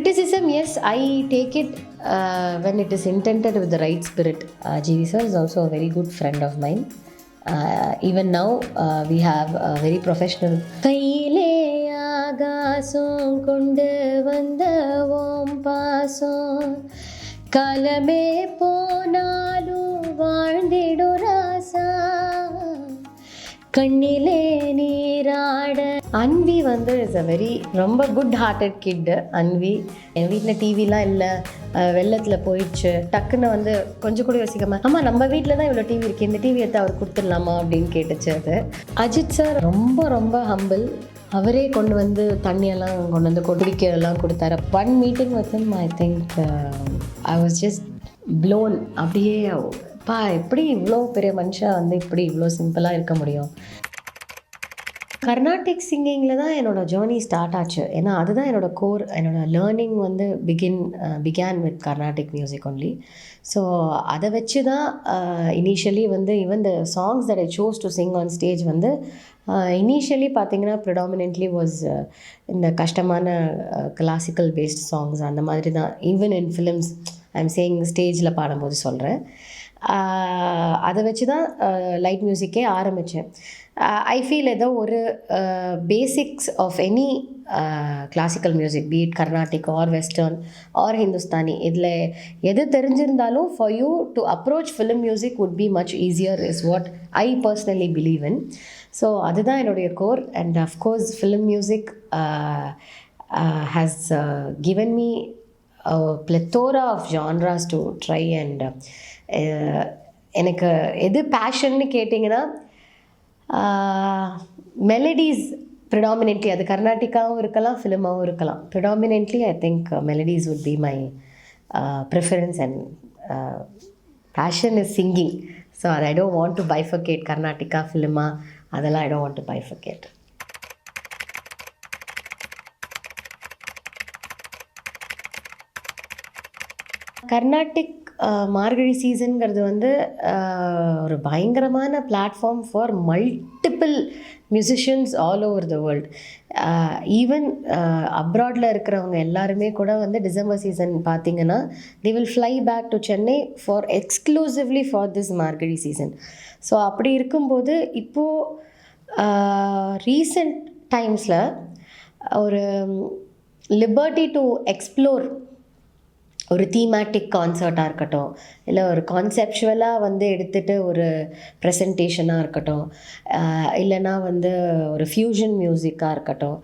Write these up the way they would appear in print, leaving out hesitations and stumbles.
Criticism, yes, I take it when it is intended with the right spirit. GV sir is also a very good friend of mine. Even now, we have a very professional. கையிலே ஆகாசம் கொண்டு வந்த ஓம் பாசம் காலமே போனாலும் வாழ்ந்திடு ராசா கண்ணிலே நீராட. அன்வி வந்து இஸ் அ வெரி ரொம்ப குட் ஹார்ட்டட் கிட். அன்வி என் வீட்டில் டிவிலாம் இல்லை, வெள்ளத்தில் போயிடுச்சு, டக்குன்னு வந்து கொஞ்சம் கூட யோசிக்காம அம்மா நம்ம வீட்டில் தான் இவ்வளோ டிவி இருக்குது, இந்த டிவி எடுத்து அவர் கொடுத்துடலாமா அப்படின்னு கேட்டுச்சு. அது அஜித் சார் ரொம்ப ரொம்ப ஹம்பிள். அவரே கொண்டு வந்து தண்ணியெல்லாம் கொண்டு வந்து குடிக்கிறதெல்லாம் கொடுத்தாரு. One meeting with him, I think I was just blown. அப்படியே எப்படி இவ்வளோ பெரிய மனுஷன் வந்து இப்படி இவ்வளோ சிம்பிளாக இருக்க முடியும். கர்நாடிக் சிங்கிங்கில் தான் என்னோடய ஜேர்னி ஸ்டார்ட் ஆச்சு. ஏன்னா அதுதான் என்னோடய கோர். என்னோடய லேர்னிங் வந்து began with Carnatic music only. So அதை வச்சு தான் இனிஷியலி வந்து even the songs that I chose to Singh on stage வந்து இனிஷியலி பார்த்திங்கன்னா ப்ரிடாமினென்ட்லி வாஸ் இந்த கஷ்டமான கிளாசிக்கல் பேஸ்ட் சாங்ஸ் அந்த மாதிரி தான். Even in films I am saying ஸ்டேஜில் பாடும்போது சொல்கிறேன். அதை வச்சு தான் லைட் மியூசிக்கே ஆரம்பித்தேன். ஐ ஃபீல் ஏதோ ஒரு basics of any classical music, be it Carnatic or western or Hindustani, இதில் எது தெரிஞ்சிருந்தாலும் for you to approach film music would be much easier is what I personally believe in. So அதுதான் என்னுடைய core. And of course film music has given me a plethora of genres to try. And எனக்கு எது பேஷன்னு கேட்டிங்கன்னா melodies predominantly, அது கர்நாடிக்காவும் இருக்கலாம், ஃபிலிமாகவும் இருக்கலாம். Predominantly I think melodies would be my preference. And passion is singing. So அது I don't want to bifurcate கர்நாடிக்கா ஃபிலிமா, அதெல்லாம் I don't want to bifurcate. Carnatic Margazhi சீசனுங்கிறது வந்து ஒரு பயங்கரமான platform for multiple musicians all over the world. Even அப்ராடில் இருக்கிறவங்க எல்லாருமே கூட வந்து டிசம்பர் சீசன் பார்த்திங்கன்னா they will fly back to Chennai for exclusively for this Margazhi season. So அப்படி இருக்கும்போது இப்போது ரீசெண்ட் டைம்ஸில் ஒரு லிபர்ட்டி டு எக்ஸ்ப்ளோர், ஒரு தீமேட்டிக் கான்சர்ட்டாக இருக்கட்டும், இல்லை ஒரு கான்செப்சுவலாக வந்து எடுத்துகிட்டு ஒரு ப்ரெசன்டேஷனாக இருக்கட்டும், இல்லைனா வந்து ஒரு ஃப்யூஷன் மியூசிக்காக இருக்கட்டும்,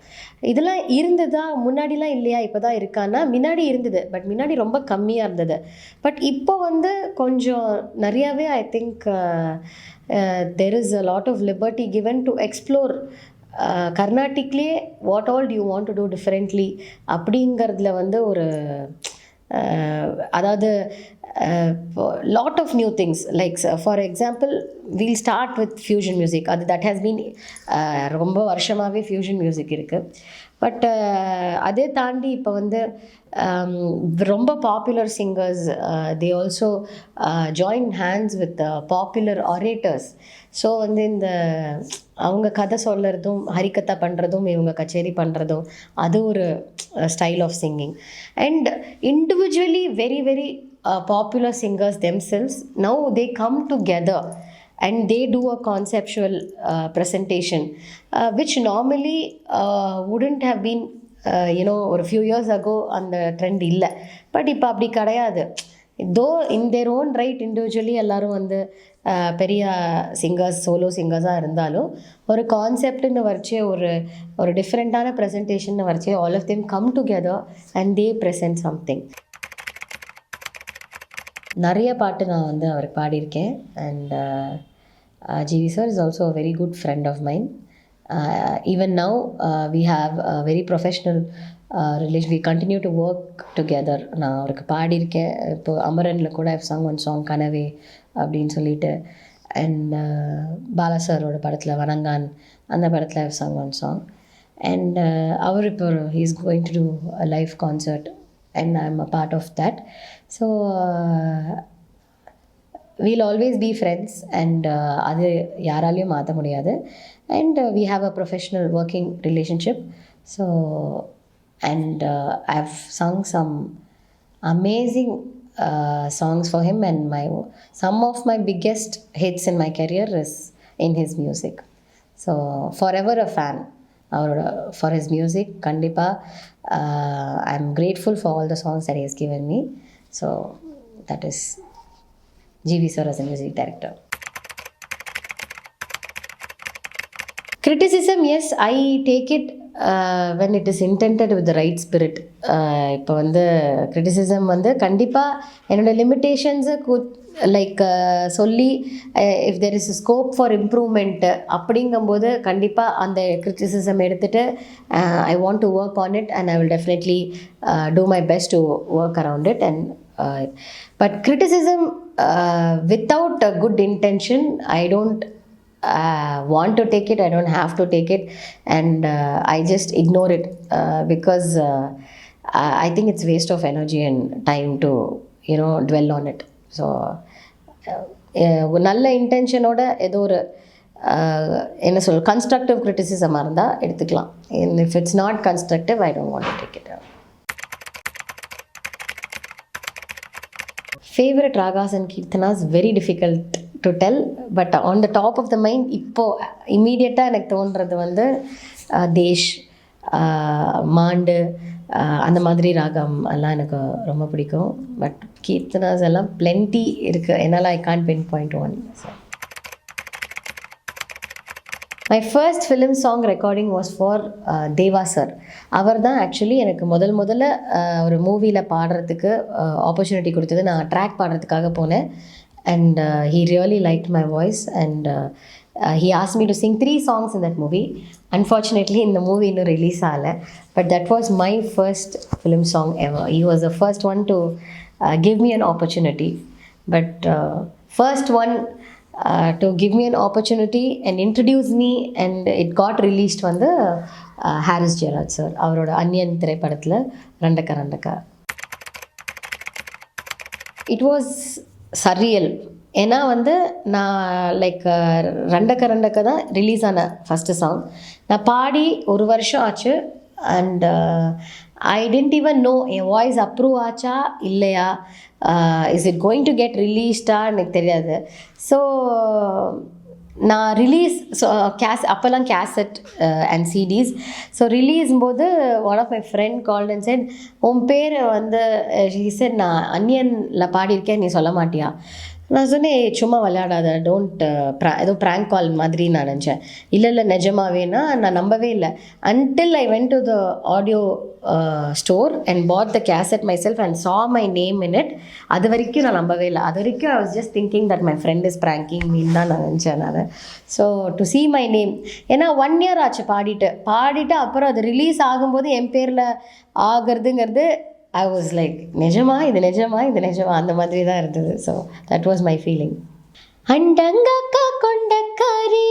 இதெல்லாம் இருந்ததா முன்னாடிலாம் இல்லையா, இப்போ தான் இருக்கான்னா முன்னாடி இருந்தது, பட் முன்னாடி ரொம்ப கம்மியாக இருந்தது. பட் இப்போ வந்து கொஞ்சம் நிறையாவே I think there is a lot of liberty given to explore கர்நாட்டிக்லேயே what all do you want to do differently அப்படிங்கிறதுல வந்து ஒரு அதாவது lot of new things. Like for example we'll start with fusion music. அது that has been ரொம்ப வருஷமாகவே fusion music இருக்குது. But அதே தாண்டி இப்போ வந்து ரொம்ப popular singers they also join hands with popular orators. So வந்து இந்த அவங்க கதை சொல்கிறதும் ஹரிக்கதை பண்ணுறதும் இவங்க கச்சேரி பண்ணுறதும் அது ஒரு style of singing. And individually very very popular singers themselves now they come together and they do a conceptual presentation which normally wouldn't have been ஒரு few years ago அந்த ட்ரெண்ட் இல்லை. பட் இப்போ அப்படி கிடையாது. தோ இன் தேர் ஓன் ரைட் இண்டிவிஜுவலி எல்லோரும் வந்து பெரிய சிங்கர்ஸ், சோலோ சிங்கர்ஸாக இருந்தாலும் ஒரு கான்செப்ட்னு வரைச்சே ஒரு டிஃப்ரெண்ட்டான ப்ரெசன்டேஷன் வரைச்சே all of them come together and they present something. நிறைய பாட்டு நான் வந்து அவருக்கு பாடியிருக்கேன். And GV sir is also a very good friend of mine. Even now we have a very professional relation. We continue to work together. நான் அவருக்கு பாடியிருக்கேன். இப்போ அமரனில் கூட I've sung one song கனவே அப்படின்னு சொல்லிட்டு. அண்ட் பாலா சாரோட படத்தில் வணங்கான் அந்த படத்தில் I've sung one song. And அவர் இப்போ he is going to do a live concert and I'm a part of that. So we'll always be friends and அது யாராலையும் மாற்ற முடியாது. And we have a professional working relationship. So and I've sung some amazing songs for him, and some of my biggest hits in my career is in his music. So forever a fan அவரோட for his music. கண்டிப்பாக I'm grateful for all the songs that he has given me. So that is GV sir as a music director. Criticism, yes, I take it when it is intended with the right spirit. இப்போ வந்து criticism வந்து கண்டிப்பாக என்னோடய லிமிட்டேஷன்ஸை like சொல்லி if there is scope for improvement அப்படிங்கும்போது கண்டிப்பாக அந்த criticism எடுத்துகிட்டு I want to work on it and I will definitely do my best to work around it. And but criticism without a good intention I don't want to take it, I don't have to take it, and I just ignore it because I think it's waste of energy and time to dwell on it. So நல்ல இன்டென்ஷனோட ஏதோ ஒரு என்ன சொல் constructive கிரிட்டிசிசமாக இருந்தால் எடுத்துக்கலாம். If it's not constructive I don't want to take it. Favourite ragas and keerthanas very difficult to tell, but on the top of the mind இப்போது இம்மீடியட்டாக எனக்கு தோன்றது வந்து தேஷ், மாண்டு, அந்த மாதிரி ராகம் எல்லாம் எனக்கு ரொம்ப பிடிக்கும். பட் கீர்த்தனாஸ் எல்லாம் பிளென்டி இருக்குது, என்னால் I can't pinpoint one. My first film song recording was for Deva sir. அவர் தான் ஆக்சுவலி எனக்கு முதல்ல ஒரு மூவியில் பாடுறதுக்கு ஆப்பர்ச்சுனிட்டி கொடுத்தது. நான் ட்ராக் பாடுறதுக்காக போனேன் and he really liked my voice, and he asked me to sing 3 songs in that movie. Unfortunately in the movie no release aala, but that was my first film song ever. He was the first one to give me an opportunity, but first one to give me an opportunity and introduce me, and it got released on the Harris Gerard sir avaroda Anniyan திரைப்படத்தில் ரண்டக்க ரண்டக்க. It was surreal. ஏன்னா வந்து நான் like ரண்டக்க தான் release ஆன first song. நான் பாடி 1 வருஷம் ஆச்சு, and I didn't even know என் வாய்ஸ் அப்ரூவ் ஆச்சா இல்லையா, is it going to get ரிலீஸ்டா எனக்கு தெரியாது. ஸோ நான் ரிலீஸ் அப்போல்லாம் cassette and CDs. So release போது one of my friend called and said, உன் பேர் வந்து சார் நான் அன்னியனில் பாடியிருக்கேன், நீ சொல்ல மாட்டியா? நான் சொன்னேன், சும்மா விளையாடாத, டோன்ட் ஏதோ ப்ராங்க் கால் மாதிரி நான் நினச்சேன். இல்லை நிஜமாவேனா நான் நம்பவே இல்லை. Until I went to the audio store and bought the cassette myself and saw my name in it. அது வரைக்கும் நான் நம்பவே இல்லை. அது வரைக்கும் I was just thinking that my friend is pranking மீன் தான் நான் நினச்சேன் நான். So to see my name, ஏன்னா 1 year ஆச்சு பாடிட்டு அப்புறம் அது ரிலீஸ் ஆகும்போது என் பேரில் ஆகிறதுங்கிறது I was like, நிஜமா இது நிஜமா அந்த மாதிரி தான் இருந்தது. So that was my feeling. அண்டங்கக்கா கொண்டக்காரி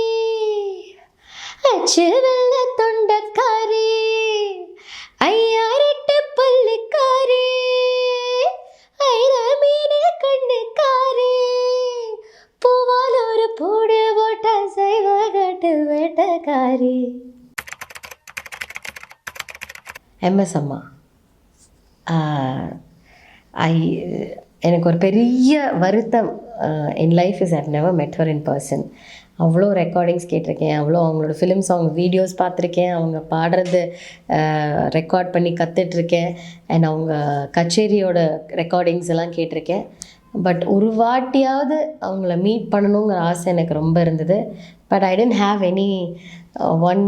அச்சு வெள்ள தொண்டக்காரி ஐயாரெட்டு பல்லுக்காரி ஐரா மீன கண்ணுக்காரி பூவால் ஒரு பூடு போட்ட சைவகட்டு வேட்டக்காரி. MS அம்மா எனக்கு ஒரு பெரிய வருத்தம் in life is I've never மெட் ஹர் இன் பர்சன். அவ்வளோ ரெக்கார்டிங்ஸ் கேட்டிருக்கேன், அவ்வளோ அவங்களோட ஃபிலிம் சாங் வீடியோஸ் பார்த்துருக்கேன், அவங்க பாடுறது ரெக்கார்ட் பண்ணி கற்றுட்ருக்கேன், அண்ட் அவங்க கச்சேரியோட ரெக்கார்டிங்ஸ் எல்லாம் கேட்டிருக்கேன். பட் ஒரு வாட்டியாவது அவங்கள மீட் பண்ணணுங்கிற ஆசை எனக்கு ரொம்ப இருந்தது. But I didn't have anyone,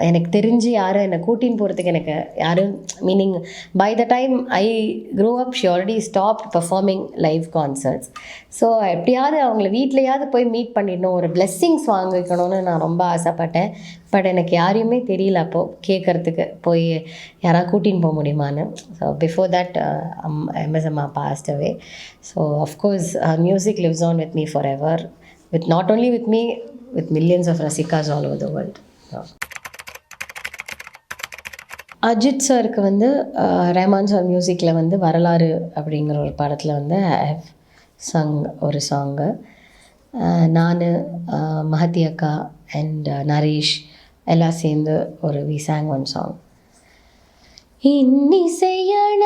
எனக்கு தெரிஞ்சு யாரும் என்னை கூட்டின்னு போகிறதுக்கு எனக்கு யாரும், meaning by the time I grow up she already stopped performing live concerts. So எப்படியாவது அவங்கள வீட்லையாவது போய் மீட் பண்ணிடணும், ஒரு பிளெஸ்ஸிங்ஸ் வாங்கிக்கணும்னு நான் ரொம்ப ஆசைப்பட்டேன். பட் எனக்கு யாரையுமே தெரியல அப்போது கேட்குறதுக்கு, போய் யாராவது கூட்டின்னு போக முடியுமான்னு. ஸோ பிஃபோர் தட் MS அம்மா passed away. So of course music lives on with me forever, with not only with me, with millions of rasikas all over the world. Ajith சாருக்கு வந்து ரஹ்மான் சார் மியூசிக்கில் வந்து வரலாறு அப்படிங்கிற ஒரு படத்தில் வந்து ஐ ஹவ் சங் ஒரு சாங்கு. நான் மஹதி அக்கா அண்ட் நரேஷ் எல்லாம் சேர்ந்து வி sang one song. இன்னிசையளபெடையே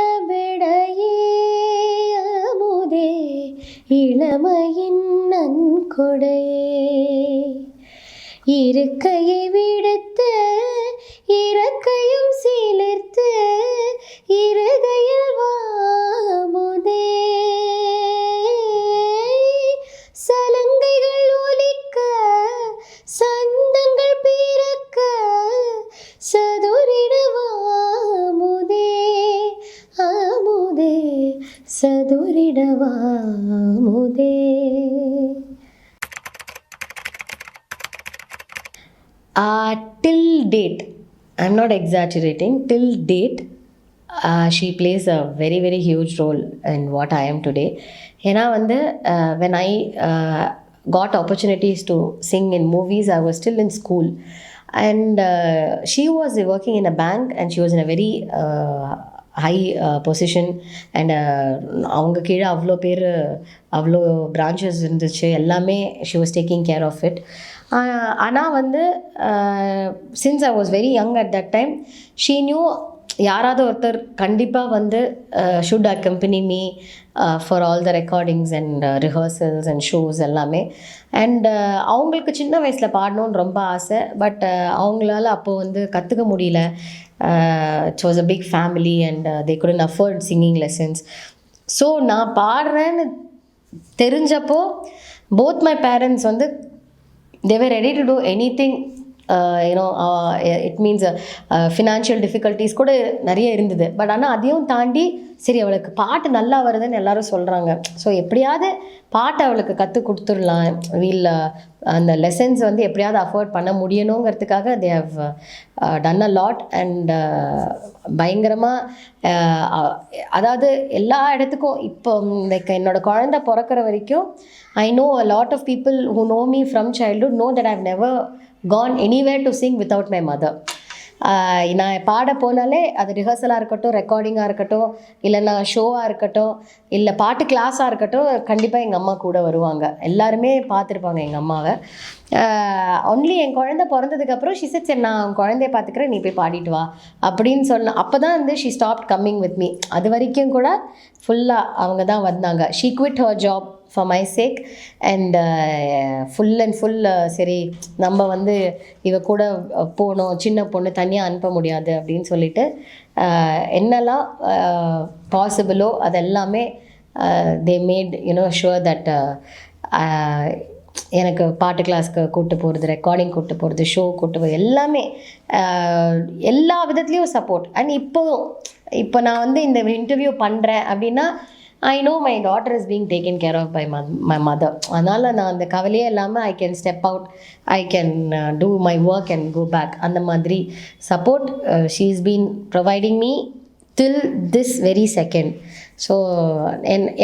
அமுதே இளமையின் நன்கொடையே இருக்கையை விடுத்து இறக்கையும் சீலிர்த்து இருகையில் வாமுதே சலங்கைகள் ஒலிக்க சந்தங்கள் பிறக்க சதுரிடவாமுதே அமுதே சதுரிடவாமுதே. Till date, I'm not exaggerating, till date, she plays a very very huge role in what I am today. ஏன்னா வந்து when I got opportunities to sing in movies, I was still in school, and she was working in a bank and she was in a very high position, and அவங்க கீழே அவ்வளோ பேர் அவ்வளோ branches இருந்துச்சு, எல்லாமே she was taking care of it. ஆனால் வந்து since I was very young at that time, she new யாராவது ஒருத்தர் கண்டிப்பாக வந்து should accompany me for all the recordings and rehearsals and shows எல்லாமே. அண்ட் அவங்களுக்கு சின்ன வயசில் பாடணுன்னு ரொம்ப ஆசை, பட் அவங்களால அப்போது வந்து கற்றுக்க முடியல. It's was a big family and they couldn't afford singing lessons. So நான் பாடுறேன்னு தெரிஞ்சப்போ போத் மை பேரண்ட்ஸ் வந்து they were ready to do anything. It means financial difficulties கூட நிறைய இருந்தது. பட் ஆனால் அதையும் தாண்டி சரி அவளுக்கு பாட்டு நல்லா வருதுன்னு எல்லாரும் சொல்கிறாங்க, ஸோ எப்படியாவது பாட்டை அவளுக்கு கற்றுக் கொடுத்துடலாம், அந்த லெசன்ஸ் வந்து எப்படியாவது அஃபோர்ட் பண்ண முடியணுங்கிறதுக்காக they have done a lot. And பயங்கரமாக அதாவது எல்லா இடத்துக்கும் இப்போ லைக் என்னோடய குழந்தை பிறக்கிற வரைக்கும் I know a lot of people who know me from childhood know that I've never gone anywhere to sing without my mother. நான் பாட போனாலே அது ரிஹர்சலாக இருக்கட்டும், ரெக்கார்டிங்காக இருக்கட்டும், இல்லைன்னா ஷோவாக இருக்கட்டும், இல்லை பாட்டு கிளாஸாக இருக்கட்டும், கண்டிப்பாக எங்கள் அம்மா கூட வருவாங்க. எல்லாருமே பார்த்துருப்பாங்க எங்கள் அம்மாவை. ஒன்லி என் குழந்தை பிறந்ததுக்கப்புறம் ஷி செட், சரி நான் குழந்தைய பார்த்துக்கிறேன், நீ போய் பாடிட்டு வா அப்படின்னு சொன்ன. அப்போ தான் வந்து she stopped coming with me. அது வரைக்கும் கூட ஃபுல்லாக அவங்க தான் வந்தாங்க. She quit her job for my sake, and full and full சரி நம்ம வந்து இவ கூட போகணும், சின்ன பொண்ணு தனியாக அனுப்ப முடியாது அப்படின்னு சொல்லிட்டு என்னெல்லாம் பாசிபிளோ அதெல்லாமே they made sure that எனக்கு பாட்டு கிளாஸ்க்கு கூப்பிட்டு போகிறது, ரெக்கார்டிங் கூப்பிட்டு போகிறது, ஷோ கூப்பிட்டு போகிறது, எல்லாமே எல்லா விதத்துலேயும் சப்போர்ட். அண்ட் இப்போ நான் வந்து இந்த இன்டர்வியூ பண்ணுறேன் அப்படின்னா I know my daughter is being taken care of by my mother. அதனால் நான் அந்த கவலையே இல்லாமல் I can step out, I can do my work and go back. அந்த மாதிரி support she's been providing me till this very second. So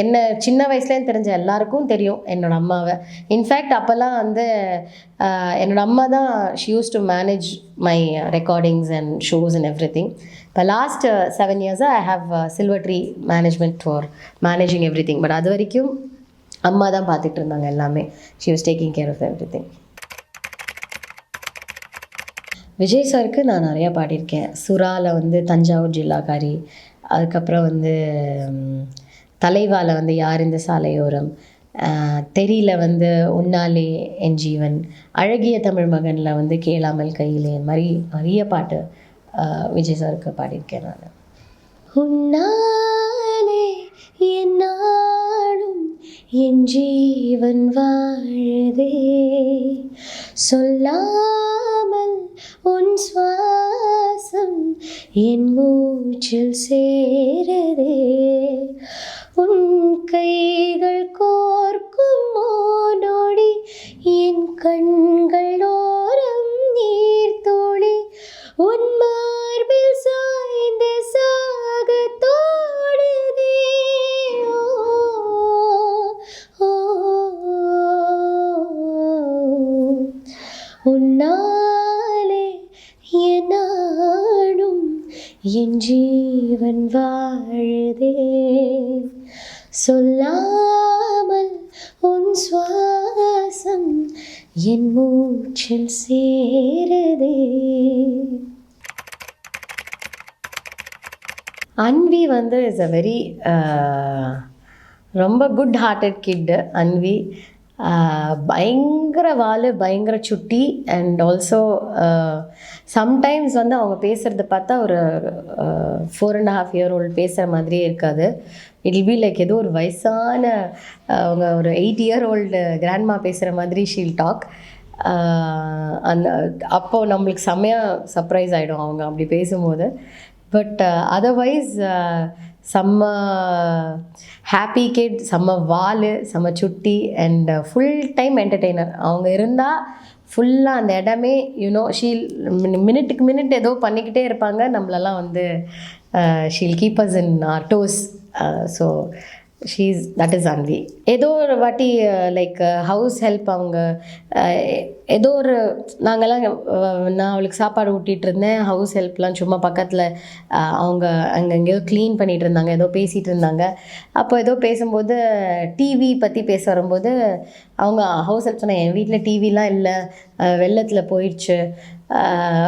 என்ன சின்ன வயசுலேன்னு தெரிஞ்ச எல்லாருக்கும் தெரியும் என்னோடய அம்மாவை. இன்ஃபேக்ட் அப்போல்லாம் வந்து என்னோடய அம்மா தான் she used to manage my recordings and shows and everything. இப்போ last 7 years I have Silver Tree management for managing everything. But அது வரைக்கும் அம்மா தான் பார்த்துட்டு இருந்தாங்க எல்லாமே. she was taking care of everything. Vijay சாருக்கு நான் நிறையா பாடியிருக்கேன். சுறாவில் வந்து தஞ்சாவூர் ஜில்லாக்காரி, அதுக்கப்புறம் வந்து தலைவால வந்து யார் இந்த சாலையோரம், தெரியல வந்து உன்னாலே என் ஜீவன், அழகிய தமிழ் மகனில் வந்து கேளாமல் கையிலே, இந்த மாதிரி நிறைய பாட்டு விஜய் சாருக்கு பாடியிருக்கேன் நான். உன்னாலே என் நாடும் என் ஜீவன் வாழுதே, சொல்லாமல் உன் சுவாசம் என் மூச்சில் சேரதே, உன் கைகள் கோர்க்கும் மோனோடி என் கண்கள் ஓரம் நீர் தோழி, உன் மார்பில் சாய்ந்து சாக தோடுதே. உன்னாலே என் நாடும் என் ஜீவன் வாழுதே, சொல்லாமல் உன் சுவாசம் என் மூச்சில் சேரதே. அன்வி வந்து இஸ் அ வெரி ரொம்ப குட் ஹார்ட்டட் கிட் அன்வி. பயங்கர வாலு, பயங்கர சுட்டி. அண்ட் ஆல்சோ சம்டைம்ஸ் வந்து அவங்க பேசுகிறத பார்த்தா ஒரு 4.5-year-old பேசுகிற மாதிரியே இருக்காது. இட் வில் பி லைக் ஏதோ ஒரு வயசான அவங்க ஒரு 8-year-old கிராண்ட்மா பேசுகிற மாதிரி ஷீல் டாக். அந்த அப்போது நம்மளுக்கு செம்மையாக சர்ப்ரைஸ் ஆகிடும் அவங்க அப்படி பேசும்போது. பட் அதர்வைஸ் செம்ம ஹாப்பி கிட், செம்ம வாலு, செம்ம சுட்டி அண்ட் ஃபுல் டைம் என்டர்டெய்னர். அவங்க இருந்தால் ஃபுல்லாக அந்த இடமே யூனோ ஷீல் மினிட்டுக்கு மினிட் ஏதோ பண்ணிக்கிட்டே இருப்பாங்க. நம்மளெல்லாம் வந்து she'll keep us in our toes. So that is Anvi. ஏதோ ஒரு வாட்டி லைக் ஹவுஸ் ஹெல்ப் அவங்க ஏதோ ஒரு நாங்கள்லாம் நான் அவளுக்கு சாப்பாடு ஊட்டிகிட்டு இருந்தேன். ஹவுஸ் ஹெல்ப்லாம் சும்மா பக்கத்தில் அவங்க அங்கே எங்கேயோ க்ளீன் பண்ணிகிட்டு இருந்தாங்க, ஏதோ பேசிகிட்டு இருந்தாங்க. அப்போ ஏதோ பேசும்போது டிவி பற்றி பேச வரும்போது அவங்க ஹவுஸ் ஹெல்ப் சொன்னாங்க, என் வீட்டில் டிவிலாம் இல்லை, வெள்ளத்தில் போயிடுச்சு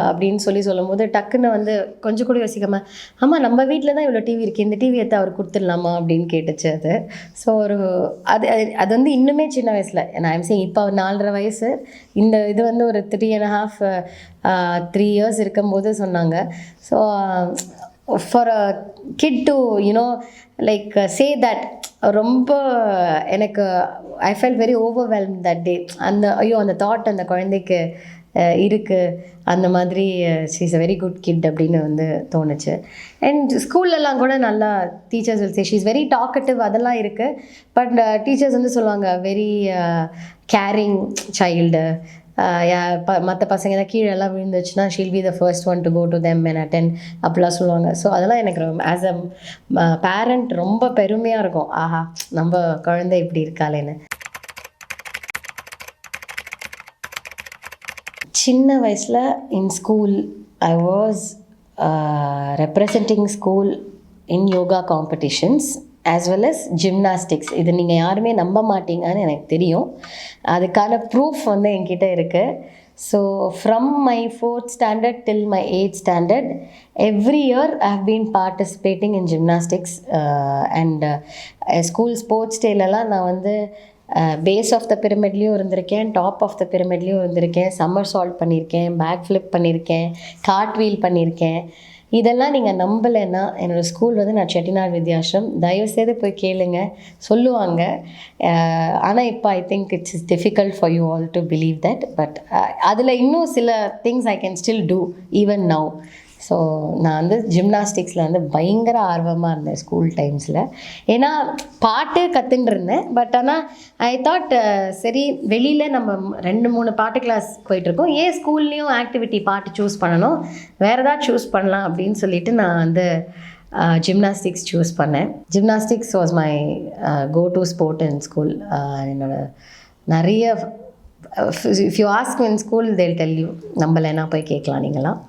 அப்படின்னு சொல்லும்போது டக்குன்னு வந்து கொஞ்சம் கூட யோசிக்காமல், ஆமாம் நம்ம வீட்டில் தான் இவ்வளோ டிவி இருக்குது, இந்த டிவி எடுத்து அவர் கொடுத்துடலாமா அப்படின்னு கேட்டுச்சு அது. ஸோ ஒரு அது வந்து இன்னுமே சின்ன வயசில் நான் ஐம் சேயிங் இப்போ 4.5 வயசு, இந்த இது வந்து ஒரு 3 years இருக்கும்போது சொன்னாங்க. So for a kid to you know like say that ரொம்ப எனக்கு I felt very overwhelm that day. அந்த தாட் அந்த குழந்தைக்கு இருக்குது, அந்த மாதிரி she is a very good kid அப்படின்னு வந்து தோணுச்சு. அண்ட் ஸ்கூல்லலாம் கூட நல்லா teachers will say she is very talkative, அதெல்லாம் இருக்குது. பட் டீச்சர்ஸ் வந்து சொல்லுவாங்க வெரி கேரிங் சைல்டு. மற்ற பசங்க ஏதாவது கீழெல்லாம் விழுந்துச்சுன்னா she'll be the first one to go to them and attend அப்படிலாம் சொல்லுவாங்க. ஸோ அதெல்லாம் எனக்கு ஆஸ் அ பேரண்ட் ரொம்ப பெருமையாக இருக்கும். ஆஹா, நம்ம குழந்தை இப்படி இருக்காளேன்னு. சின்ன வயசில் in school I was representing school in yoga competitions as well as gymnastics. இது நீங்கள் யாருமே நம்ப மாட்டீங்கன்னு எனக்கு தெரியும். அதுக்கான ப்ரூஃப் வந்து என்கிட்ட இருக்குது. So from my 4th standard till my 8th standard every year I have been participating in gymnastics and school sports டேலலாம் நான் வந்து பேஸ் ஆஃப் த பிரமிட்லேயும் இருந்திருக்கேன், டாப் ஆஃப் த பிரமிட்லேயும் இருந்திருக்கேன், சம்மர் சால்ட் பண்ணியிருக்கேன், பேக் ஃப்ளிப் பண்ணியிருக்கேன், கார்ட் வீல் பண்ணியிருக்கேன். இதெல்லாம் நீங்கள் நம்பலைன்னா என்னோடய ஸ்கூல் வந்து நான் செட்டிநாடு வித்யாஸ்ரம், தயவுசெய்து போய் கேளுங்க, சொல்லுவாங்க. ஆனால் இப்போ I think it's difficult for you all to believe that. But அதில் இன்னும் சில things I can still do even now. So நான் வந்து ஜிம்னாஸ்டிக்ஸில் வந்து பயங்கர ஆர்வமாக இருந்தேன் ஸ்கூல் டைம்ஸில். ஏன்னா பாட்டு கற்றுன்னு இருந்தேன். பட் ஆனால் ஐ தாட் சரி வெளியில் நம்ம 2-3 பாட்டு கிளாஸ் போயிட்டுருக்கோம், ஏன் ஸ்கூல்லேயும் ஆக்டிவிட்டி பாட்டு சூஸ் பண்ணணும், வேறு ஏதாவது சூஸ் பண்ணலாம் அப்படின்னு சொல்லிட்டு நான் வந்து ஜிம்னாஸ்டிக்ஸ் சூஸ் பண்ணேன். Gymnastics was my go to sport in school. என்னோட நிறைய if you ask in school they'll tell you, நம்மளேனா போய் கேட்கலாம் நீங்களாம்.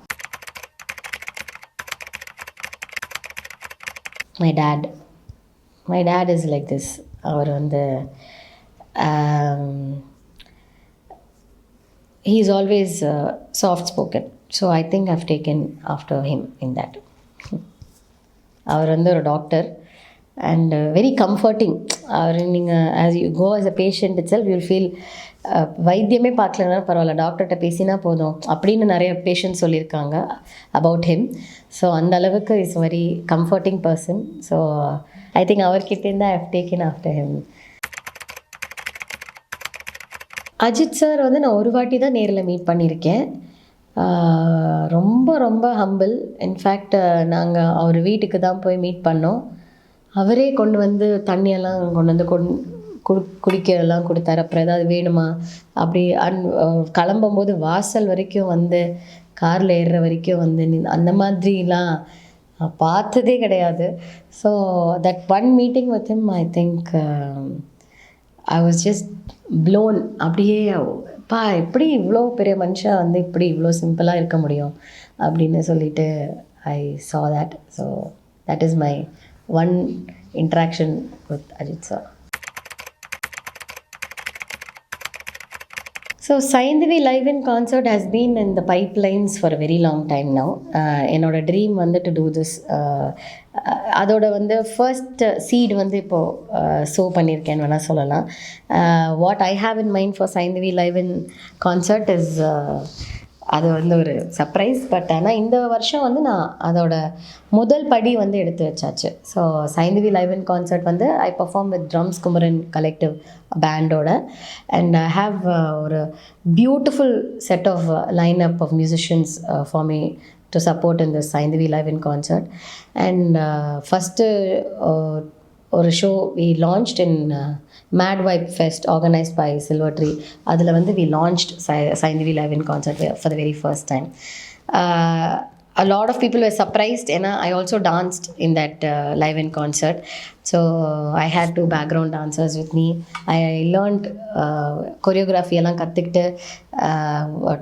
My dad is like this. அவர் வந்து he is always soft spoken, so I think I've taken after him in that. அவர் வந்து ஒரு டாக்டர் அண்ட் வெரி கம்ஃபர்டிங். அவர் நீங்கள் as you go as a patient itself you will feel வைத்தியமே பார்க்கலன்னா பரவாயில்ல, டாக்டர்கிட்ட பேசினா போதும் அப்படின்னு நிறைய பேஷண்ட் சொல்லியிருக்காங்க அபவுட் ஹிம். ஸோ அந்த அளவுக்கு is very comforting person. So I think அவர்கிட்டேருந்து I have taken after him. Ajith sir வந்து நான் ஒரு வாட்டி தான் நேரில் மீட் பண்ணியிருக்கேன். ரொம்ப ரொம்ப ஹம்பிள். இன்ஃபேக்ட் நாங்கள் அவர் வீட்டுக்கு தான் போய் மீட் பண்ணோம். அவரே கொண்டு வந்து தண்ணியெல்லாம் கொண்டு வந்து குடிக்கிறதெல்லாம் கொடுத்தாரு. அப்புறம் ஏதாவது வேணுமா அப்படி கிளம்பும்போது வாசல் வரைக்கும் வந்து காரில் ஏறுற வரைக்கும் வந்து அந்த மாதிரிலாம் பார்த்ததே கிடையாது. So that one meeting with him I think I was just blown. அப்படியே எப்படி இவ்வளோ பெரிய மனுஷன் வந்து இப்படி இவ்வளோ சிம்பிளாக இருக்க முடியும் அப்படின்னு சொல்லிட்டு I saw that. So that is my one interaction with Ajith sir. So Saindhavi live in concert has been in the pipelines for a very long time now. என்னோட ட்ரீம் வந்து டு டூ திஸ். அதோட வந்து ஃபர்ஸ்ட் சீட் வந்து இப்போது show பண்ணியிருக்கேன்னு வேணால் சொல்லலாம். What I have in mind for Saindhavi live in concert is அது வந்து ஒரு சர்ப்ரைஸ். பட் ஆனால் இந்த வருஷம் வந்து நான் அதோட முதல் படி வந்து எடுத்து வச்சாச்சு. So Saindhavi live in concert வந்து I perform with drums Kumaran collective பேண்டோட. அண்ட் ஐ ஹாவ் ஒரு beautiful set of line up of musicians for me to support in this Saindavi Live in Concert. And first ஒரு show we launched in Mad Vibe Fest organized by Silver Tree. அதில் வந்து we launched Saindavi Live in Concert for the very first time. A lot of people were surprised and I also danced in that live in concert. So I had 2 background dancers with me. I learned choreography எல்லாம் கற்றுக்கிட்டு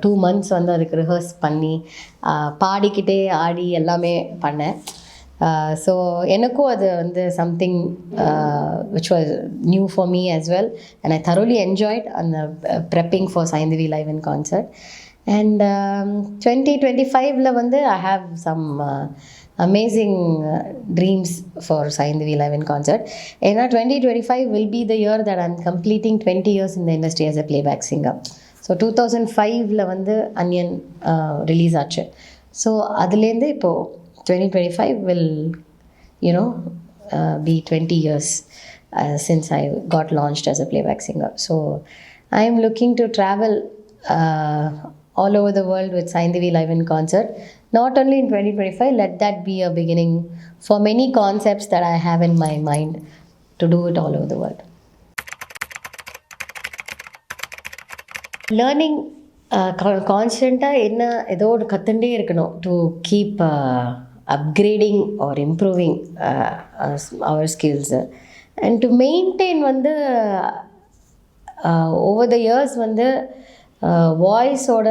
2 months வந்து அதுக்கு rehearse பண்ணி பாடிக்கிட்டே ஆடி எல்லாமே பண்ணேன். So எனக்கும் அது வந்து something which was new for me as well, and I thoroughly enjoyed அந்த prepping for Saindavi Live in Concert. And 2025 வந்து I have some amazing dreams for Saindavi Live in Concert. ஏன்னா 2025 will be the year that I'm completing 20 years in the industry as a playback singer. So 2005 வந்து அன்யன் release ஆச்சு. So அதுலேருந்து இப்போது 2025 will, you know, be 20 years since I got launched as a playback singer. So I am looking to travel all over the world with Saindavi Live in Concert. Not only in 2025, let that be a beginning for many concepts that I have in my mind to do it all over the world. Learning கான்ஸ்டண்ட்டாக என்ன ஏதோ ஒரு கற்றுண்டே இருக்கணும் to keep upgrading or improving our skills and to maintain வந்து over the years வந்து வாய்ஸோட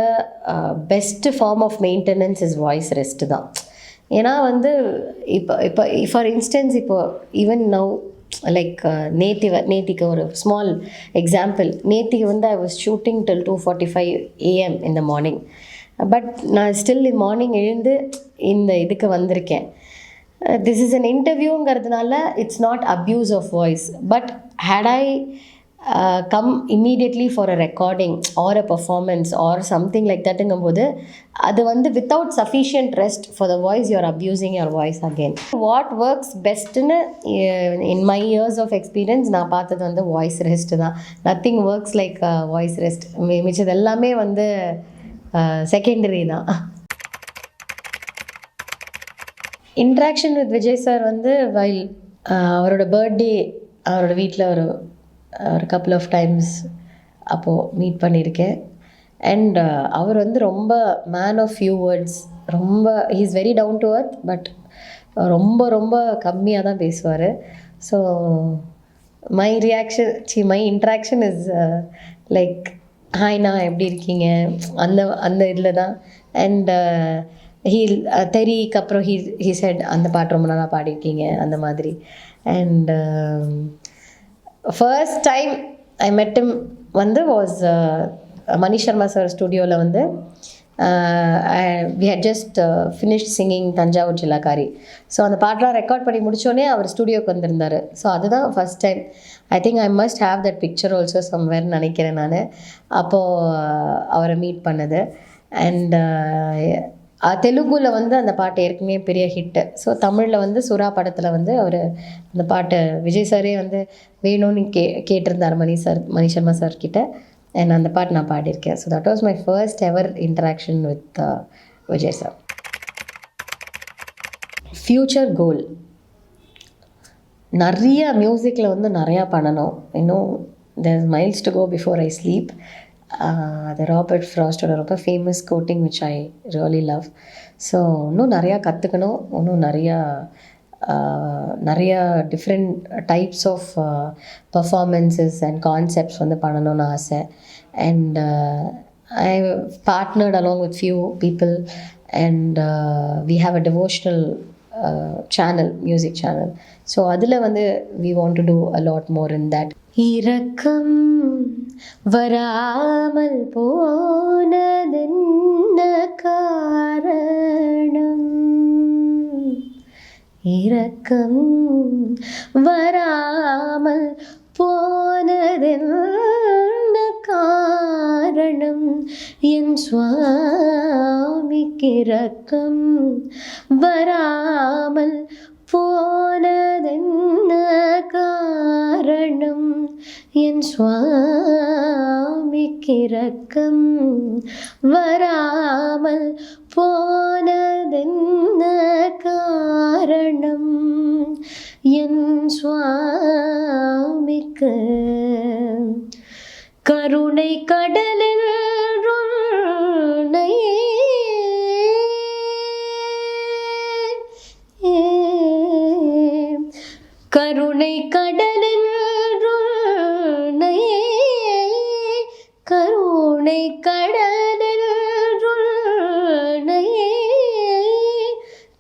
best form of maintenance is voice rest தான். ஏன்னா வந்து இப்போ ஃபார் இன்ஸ்டன்ஸ் இப்போ ஈவன் நவ் லைக் நேத்திக்கு ஒரு ஸ்மால் எக்ஸாம்பிள். நேத்திக்கு வந்து I was shooting till 2:45 AM in the morning. But நான் ஸ்டில் மார்னிங் எழுந்து இந்த இதுக்கு வந்திருக்கேன். திஸ் இஸ் அன் இன்டர்வியூங்கிறதுனால it's not abuse of voice. But had I come immediately for a recording or a performance or something like தட்டுங்கும்போது அது வந்து without sufficient rest for the voice you are abusing your voice again. What works பெஸ்ட்டுன்னு in my years of experience நான் பார்த்தது வந்து voice rest தான். Nothing works like voice rest. மிச்சது எல்லாமே வந்து செகண்டரி தான். இன்ட்ராக்ஷன் வித் விஜய் சார் வந்து வைல் அவரோட பர்த்டே அவரோட வீட்டில் ஒரு கப்புள் ஆஃப் டைம்ஸ் அப்போது மீட் பண்ணியிருக்கேன். அண்ட் அவர் வந்து ரொம்ப மேன் ஆஃப் ஃபியூ வேர்ட்ஸ். ரொம்ப he is very down to earth. But ரொம்ப ரொம்ப கம்மியாக தான் பேசுவார். So my interaction is like ஹாய்ண்ணா எப்படி இருக்கீங்க அந்த இதில் தான். அண்ட் தெரியக்கு அப்புறம் ஹீ செட் அந்த பாட்டு ரொம்ப நல்லா பாடியிருக்கீங்க அந்த மாதிரி. அண்ட் ஃபர்ஸ்ட் டைம் ஐ மெட் ஹிம் வந்து வாஸ் மணிஷ் சர்மா சார் ஸ்டுடியோவில் வந்து we had just finished singing Thanjavur ஜில்லாக்காரி. ஸோ அந்த பாட்டெலாம் ரெக்கார்ட் பண்ணி முடித்தோடனே அவர் ஸ்டுடியோக்கு வந்திருந்தார். ஸோ அதுதான் first time. I think I must have that picture also சம்வேர்னு நினைக்கிறேன் நான் அப்போது அவரை மீட் பண்ணது. அண்ட் தெலுங்குல வந்து அந்த பாட்டு ஏற்கனவே பெரிய ஹிட்டு. ஸோ தமிழில் வந்து சுறா படத்தில் வந்து அவர் அந்த பாட்டு விஜய் சாரே வந்து வேணும்னு கேட்டிருந்தார் மணி சர்மா சார் கிட்ட. அண்ட் அந்த பாட்டு நான் பாடியிருக்கேன். So that was my first ever interaction with Vijay sir. Future goal நிறைய மியூசிக்கில் வந்து நிறையா பண்ணணும். இன்னும் there is miles to go before I sleep. அது ராபர்ட் ஃப்ராஸ்டோட ரொம்ப famous quoting which I really love. So இன்னும் நிறையா கற்றுக்கணும். இன்னும் நிறையா different types of performances and concepts வந்து பண்ணணும்னு ஆசை. And I partnered along with few people and we have a devotional channel, music channel. So அதில் வந்து we want to do a lot more in that. இரக்கம் வராமல் போனதென்ன காரணம்? இரக்கம் வராமல் போனதென்ன காரணம்? என் சுவாமிக்கு இரக்கம் வராமல் போனதென்ன காரணம்? என் சுவாமிக்கு இரக்கம் வராமல் போனதென்ன காரணம்? என் சுவாமிக்கு கருணை கடலில் கருணை கடலில் கருணை கடலில்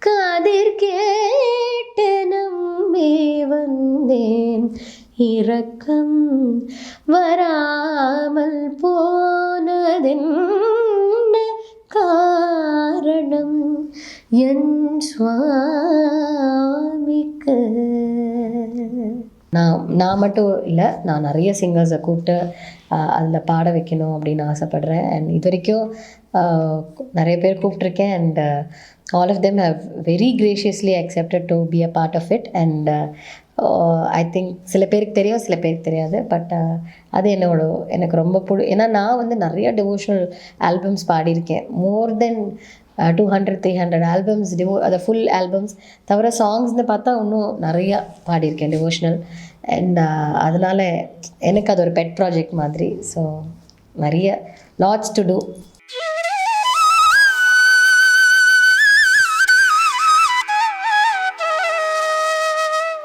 காதிற் கேட்டு நம்பி வந்தேன். இரக்கம் வராமல் போனதென்ன காரணம்? என் சுவாமிக்கு. நான் மட்டும் இல்லை, நான் நிறைய சிங்கர்ஸை கூப்பிட்டு அதில் பாட வைக்கணும் அப்படின்னு ஆசைப்பட்றேன். அண்ட் இது வரைக்கும் நிறைய பேர் கூப்பிட்ருக்கேன். And all of them have very graciously accepted to be a part of it. And I think சில பேருக்கு தெரியும், சில பேருக்கு தெரியாது. பட் அது எனக்கு ரொம்ப ஏன்னா நான் வந்து நிறைய டிவோஷனல் ஆல்பம்ஸ் பாடியிருக்கேன். மோர் தென் 200-300 ஆல்பம்ஸ் அதை ஃபுல் ஆல்பம்ஸ் தவிர சாங்ஸ்னு பார்த்தா இன்னும் நிறையா பாடியிருக்கேன் டிவோஷனல். அண்ட் அதனால் எனக்கு அது ஒரு பெட் ப்ராஜெக்ட் மாதிரி. ஸோ நிறைய லாட்ஸ் டு டூ.